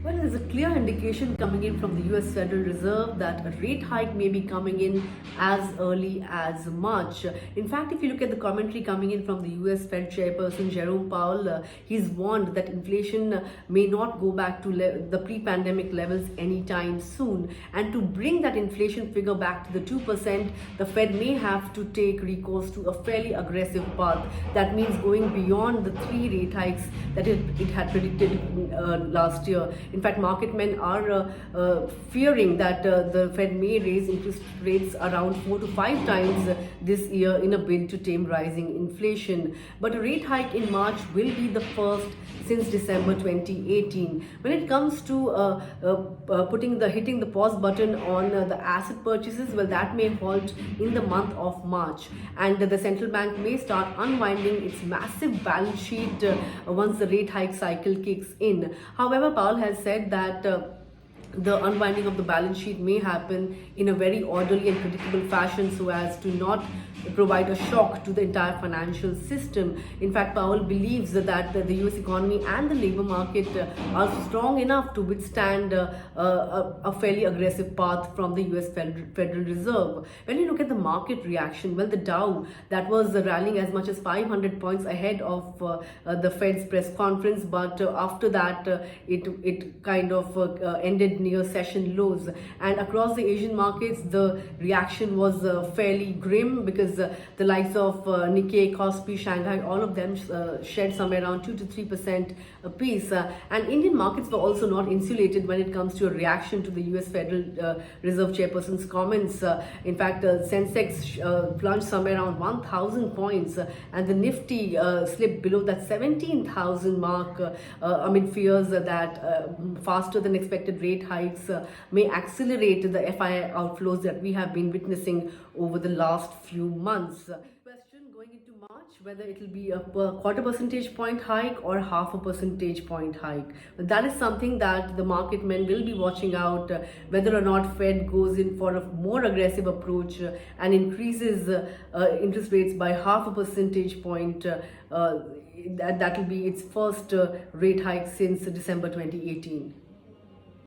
Well, there's a clear indication coming in from the US Federal Reserve that a rate hike may be coming in as early as March. In fact, if you look at the commentary coming in from the US Fed chairperson Jerome Powell, he's warned that inflation may not go back to the pre pandemic levels anytime soon. And to bring that inflation figure back to the 2%, the Fed may have to take recourse to a fairly aggressive path. That means going beyond the three rate hikes that it had predicted last year. In fact, market men are fearing that the Fed may raise interest rates around 4 to 5 times this year in a bid to tame rising inflation. But a rate hike in March will be the first since December 2018. When it comes to hitting the pause button on the asset purchases, well, that may halt in the month of March, and the central bank may start unwinding its massive balance sheet once the rate hike cycle kicks in. However, Powell has said that the unwinding of the balance sheet may happen in a very orderly and predictable fashion so as to not provide a shock to the entire financial system. In fact, Powell believes that the US economy and the labor market are strong enough to withstand a fairly aggressive path from the US Federal Reserve. When you look at the market reaction, well, the Dow that was rallying as much as 500 points ahead of the Fed's press conference, but after that it kind of ended near session lows. And across the Asian markets, the reaction was fairly grim because the likes of Nikkei, Kospi, Shanghai, all of them shed somewhere around 2 to 3% apiece. And Indian markets were also not insulated when it comes to a reaction to the US Federal Reserve chairperson's comments. In fact, Sensex plunged somewhere around 1,000 points, and the Nifty slipped below that 17,000 mark amid fears that faster than expected rate hikes may accelerate the FII outflows that we have been witnessing over the last few months. Question going into March, whether it will be a quarter percentage point hike or half a percentage point hike. But that is something that the market men will be watching out, whether or not Fed goes in for a more aggressive approach and increases interest rates by half a percentage point. That will be its first rate hike since December 2018.